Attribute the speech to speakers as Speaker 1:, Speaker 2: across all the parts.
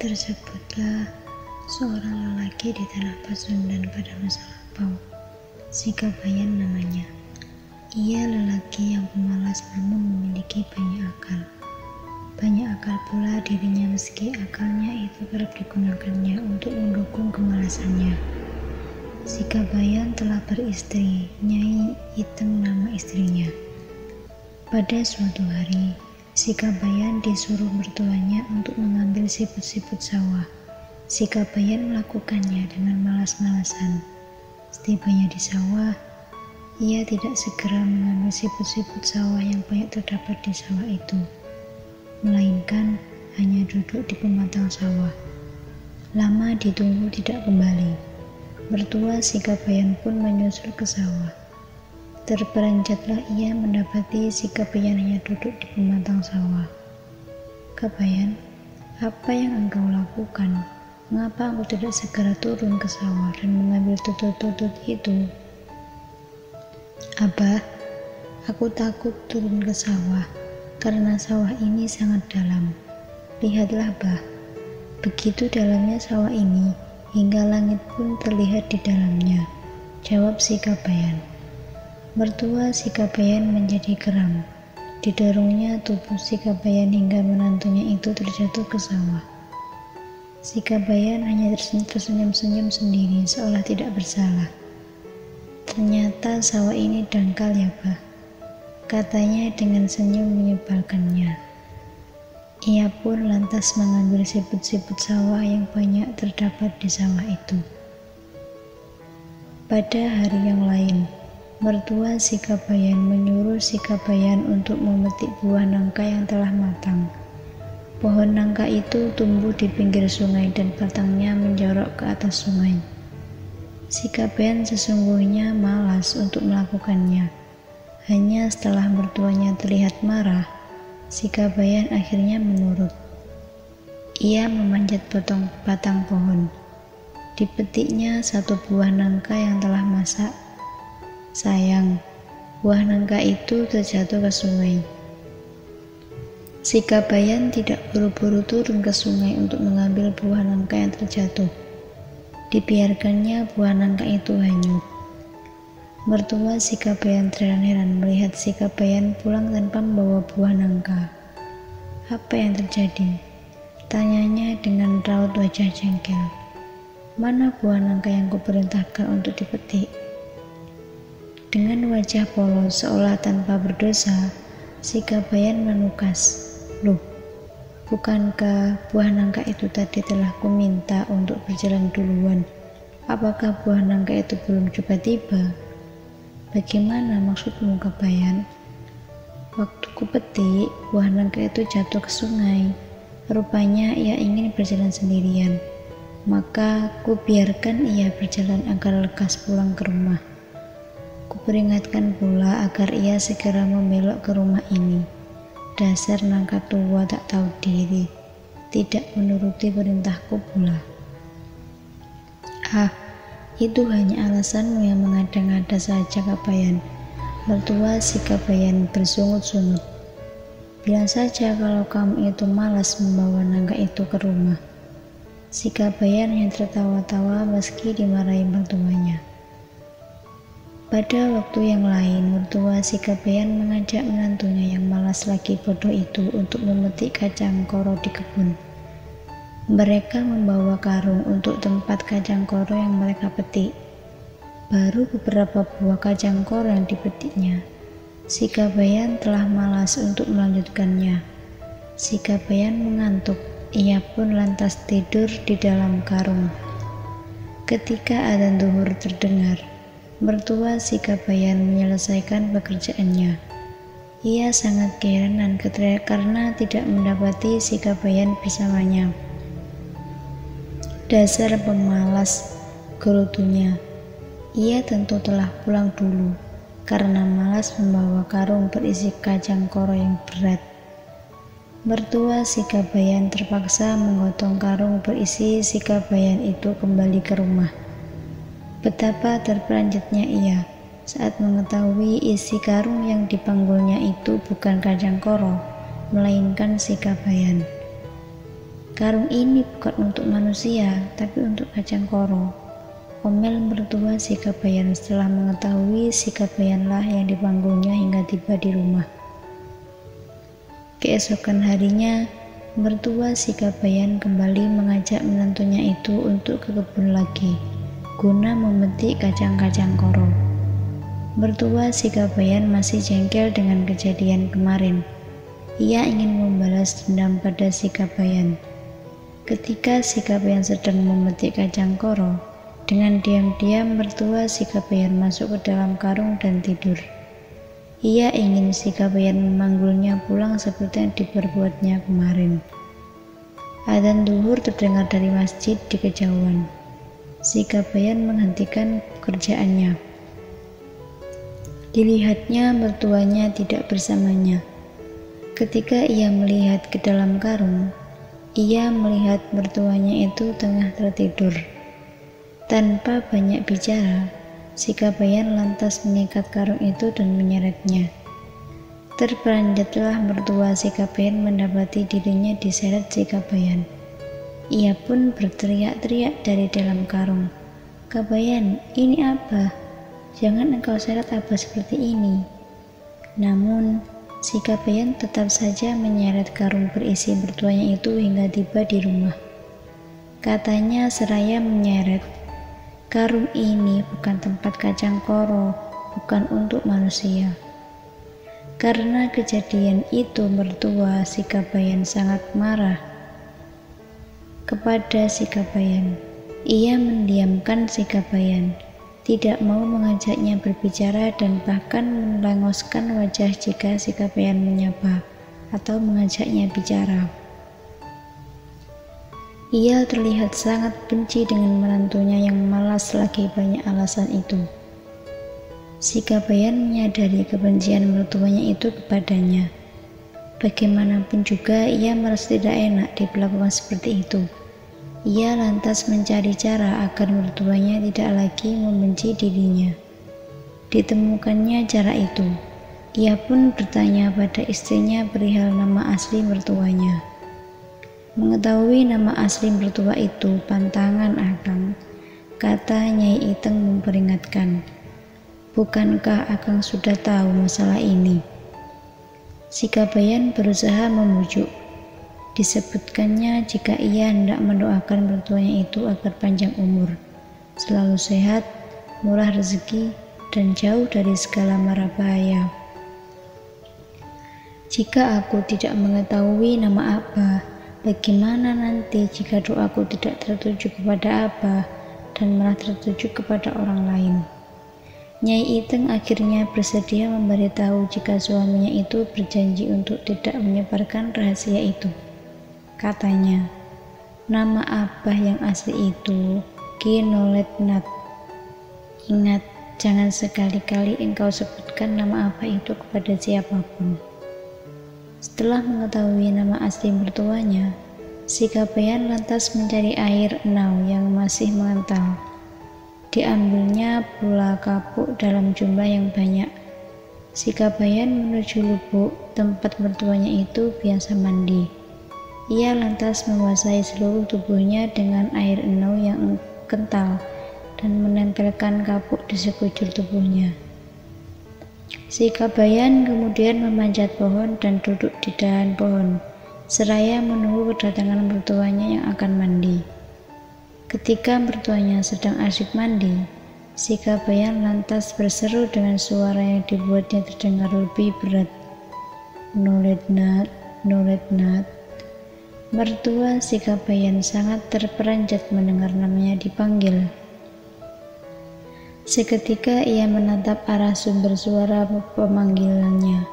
Speaker 1: Tersebutlah seorang lelaki di tanah Pasundan pada masa lampau. Sikabayan namanya. Ia lelaki yang pemalas namun memiliki banyak akal. Banyak akal pula dirinya meski akalnya itu kerap digunakannya untuk mendukung kemalasannya. Sikabayan telah beristri, Nyai Iteng nama istrinya. Pada suatu hari, Sikabayan disuruh mertuanya untuk mengambil siput-siput sawah. Sikabayan melakukannya dengan malas-malasan. Setibanya di sawah, ia tidak segera mengambil siput-siput sawah yang banyak terdapat di sawah itu, melainkan hanya duduk di pematang sawah. Lama ditunggu tidak kembali. Mertua Sikabayan pun menyusul ke sawah. Terperanjatlah ia mendapati Sikabayan hanya duduk di pematang sawah. "Kabayan, apa yang engkau lakukan? Mengapa engkau tidak segera turun ke sawah dan mengambil tutut-tutut itu?" "Abah, aku takut turun ke sawah karena sawah ini sangat dalam. Lihatlah, Bah, begitu dalamnya sawah ini hingga langit pun terlihat di dalamnya," jawab Sikabayan. Mertua Sikabayan menjadi geram. Didorongnya tubuh Sikabayan hingga menantunya itu terjatuh ke sawah. Sikabayan hanya tersenyum-senyum sendiri seolah tidak bersalah. "Ternyata sawah ini dangkal ya, Bah," katanya dengan senyum menyebalkannya. Ia pun lantas mengambil siput-siput sawah yang banyak terdapat di sawah itu. Pada hari yang lain, mertua Sikabayan menyuruh Sikabayan untuk memetik buah nangka yang telah matang. Pohon nangka itu tumbuh di pinggir sungai dan batangnya menjorok ke atas sungai. Sikabayan sesungguhnya malas untuk melakukannya. Hanya setelah mertuanya terlihat marah, Sikabayan akhirnya menurut. Ia memanjat batang pohon. Dipetiknya satu buah nangka yang telah masak. Sayang, buah nangka itu terjatuh ke sungai. Sikabayan tidak buru-buru turun ke sungai untuk mengambil buah nangka yang terjatuh. Dibiarkannya buah nangka itu hanyut. Mertua Sikabayan terheran-heran melihat Sikabayan pulang tanpa membawa buah nangka. "Apa yang terjadi?" tanyanya dengan raut wajah jengkel. "Mana buah nangka yang kuperintahkan untuk dipetik?" Dengan wajah polos seolah tanpa berdosa, Sikabayan menukas. "Loh, bukankah buah nangka itu tadi telah kuminta untuk berjalan duluan? Apakah buah nangka itu belum juga tiba?" "Bagaimana maksudmu, Kabayan?" "Waktu kupetik, buah nangka itu jatuh ke sungai. Rupanya ia ingin berjalan sendirian. Maka kubiarkan ia berjalan agar lekas pulang ke rumah. Kuperingatkan pula agar ia segera membelok ke rumah ini. Dasar nangka tua tak tahu diri, tidak menuruti perintahku pula." "Ah, itu hanya alasanmu yang mengada-ngada saja, Kabayan." Mertua Sikabayan bersungut-sungut. "Bilang saja kalau kamu itu malas membawa nangka itu ke rumah." Sikabayan yang tertawa-tawa meski dimarahi mertuanya. Pada waktu yang lain, mertua Sikabayan mengajak menantunya yang malas lagi bodoh itu untuk memetik kacang koro di kebun. Mereka membawa karung untuk tempat kacang koro yang mereka petik. Baru beberapa buah kacang koro yang dipetiknya. Sikabayan telah malas untuk melanjutkannya. Sikabayan mengantuk, ia pun lantas tidur di dalam karung. Ketika adzan zuhur terdengar, mertua Sikabayan menyelesaikan pekerjaannya. Ia sangat keheranan karena tidak mendapati Sikabayan bersamanya. "Dasar pemalas," gerutunya. Ia tentu telah pulang dulu karena malas membawa karung berisi kacang koro yang berat. Mertua Sikabayan terpaksa menggotong karung berisi Sikabayan itu kembali ke rumah. Betapa terperanjatnya ia saat mengetahui isi karung yang dipanggulnya itu bukan kacang koro, melainkan Sikabayan. Karung ini bukan untuk manusia, tapi untuk kacang koro, omel mertua si Kabayan. Setelah mengetahui, si Kabayanlah yang dipanggulnya hingga tiba di rumah. Keesokan harinya, mertua si Kabayan kembali mengajak menantunya itu untuk ke kebun lagi, guna memetik kacang-kacang koro. Mertua si Kabayan masih jengkel dengan kejadian kemarin. Ia ingin membalas dendam pada si Kabayan. Ketika si Kabayan sedang memetik kacang koro, dengan diam-diam mertua si Kabayan masuk ke dalam karung dan tidur. Ia ingin si Kabayan memanggulnya pulang seperti yang diperbuatnya kemarin. Adzan duhur terdengar dari masjid di kejauhan. Si Kabayan menghentikan pekerjaannya. Dilihatnya mertuanya tidak bersamanya. Ketika ia melihat ke dalam karung, ia melihat mertuanya itu tengah tertidur. Tanpa banyak bicara, si Kabayan lantas mengikat karung itu dan menyeretnya. Terperanjatlah mertua si Kabayan mendapati dirinya diseret si Kabayan. Ia pun berteriak-teriak dari dalam karung, "Kabayan, ini apa? Jangan engkau seret abah seperti ini." Namun, si Kabayan tetap saja menyeret karung berisi mertuanya itu hingga tiba di rumah. Katanya seraya menyeret, "Karung ini bukan tempat kacang koro, bukan untuk manusia." Karena kejadian itu, mertua si Kabayan sangat marah kepada si Kabayan. Ia mendiamkan si Kabayan, tidak mau mengajaknya berbicara dan bahkan melengoskan wajah jika si Kabayan menyapa atau mengajaknya bicara. Ia terlihat sangat benci dengan menantunya yang malas lagi banyak alasan itu. Si Kabayan menyadari kebencian mertuanya itu kepadanya. Bagaimanapun juga ia merasa tidak enak diperlakukan seperti itu. Ia lantas mencari cara agar mertuanya tidak lagi membenci dirinya. Ditemukannya cara itu. Ia pun bertanya pada istrinya perihal nama asli mertuanya. Mengetahui nama asli mertua itu pantangan akang, kata Nyai Iteng memperingatkan. "Bukankah akang sudah tahu masalah ini?" Si Kabayan berusaha membujuk. Disebutkannya jika ia hendak mendoakan mertuanya itu agar panjang umur, selalu sehat, murah rezeki, dan jauh dari segala mara bahaya. "Jika aku tidak mengetahui nama Abah, bagaimana nanti jika doaku tidak tertuju kepada Abah dan malah tertuju kepada orang lain?" Nyai Iteng akhirnya bersedia memberitahu jika suaminya itu berjanji untuk tidak menyebarkan rahasia itu. Katanya, "Nama Abah yang asli itu Ki Noletnat. Ingat, jangan sekali-kali engkau sebutkan nama Abah itu kepada siapapun." Setelah mengetahui nama asli mertuanya, si Kabayan lantas mencari air enau yang masih mengental. Diambilnya pula kapuk dalam jumlah yang banyak. Si Kabayan menuju lubuk tempat mertuanya itu biasa mandi. Ia lantas membasahi seluruh tubuhnya dengan air enau yang kental dan menempelkan kapuk di sekujur tubuhnya. Si Kabayan kemudian memanjat pohon dan duduk di dahan pohon, seraya menunggu kedatangan mertuanya yang akan mandi. Ketika mertuanya sedang asyik mandi, si Kabayan lantas berseru dengan suara yang dibuatnya terdengar lebih berat, "Noletnat, Noletnat." Mertua si Kabayan sangat terperanjat mendengar namanya dipanggil. Seketika ia menatap arah sumber suara pemanggilannya.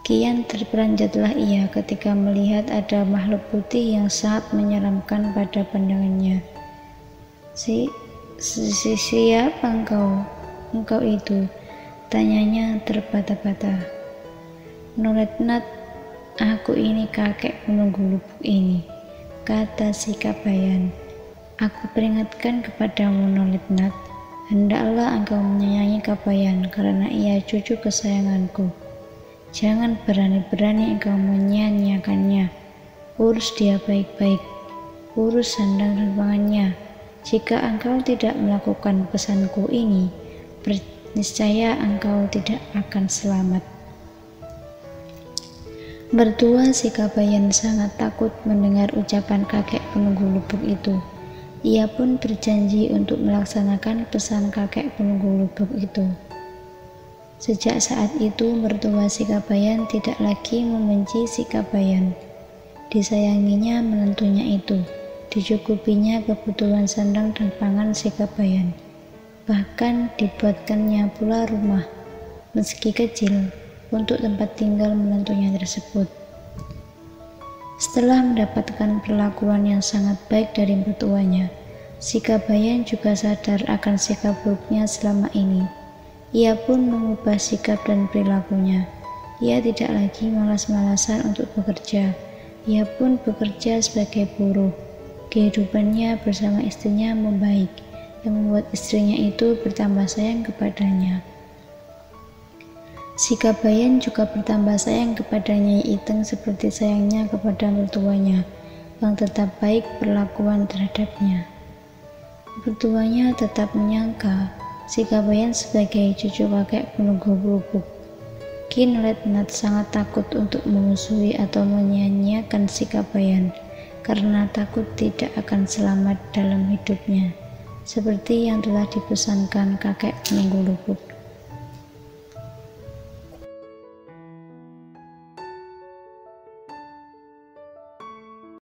Speaker 1: Kian terperanjatlah ia ketika melihat ada makhluk putih yang sangat menyeramkan pada pandangannya. Siapa engkau? Engkau itu?" tanyanya terbata-bata. "Noletnat, aku ini kakek penunggu lubuk ini," kata si Kabayan. "Aku peringatkan kepadamu, Noletnat, hendaklah engkau menyayangi Kabayan karena ia cucu kesayanganku. Jangan berani-berani engkau menyia-nyiakannya. urus dia baik-baik, urus sandang dan pangannya. Jika engkau tidak melakukan pesanku ini, niscaya engkau tidak akan selamat. Mertua si Kabayan sangat takut mendengar ucapan kakek penunggu lubuk itu. Ia pun berjanji untuk melaksanakan pesan kakek penunggu lubuk itu. Sejak saat itu, mertua si Kabayan tidak lagi membenci si Kabayan. Disayanginya menantunya itu, dicukupinya kebutuhan sandang dan pangan si Kabayan. Bahkan dibuatkannya pula rumah, meski kecil, untuk tempat tinggal menantunya tersebut. Setelah mendapatkan perlakuan yang sangat baik dari mertuanya, si Kabayan juga sadar akan sikap buruknya selama ini. Ia pun mengubah sikap dan perilakunya. Ia tidak lagi malas-malasan untuk bekerja. Ia pun bekerja sebagai buruh. Kehidupannya bersama istrinya membaik, yang membuat istrinya itu bertambah sayang kepadanya. Si Kabayan juga bertambah sayang kepada Nyai Iteng seperti sayangnya kepada mertuanya, yang tetap baik perlakuan terhadapnya. Mertuanya tetap menyangka si Kabayan sebagai cucu kakek penunggu lubuk. Kin Letnat sangat takut untuk memusuhi atau menyia-nyiakan si Kabayan, karena takut tidak akan selamat dalam hidupnya, seperti yang telah dipesankan kakek penunggu lubuk.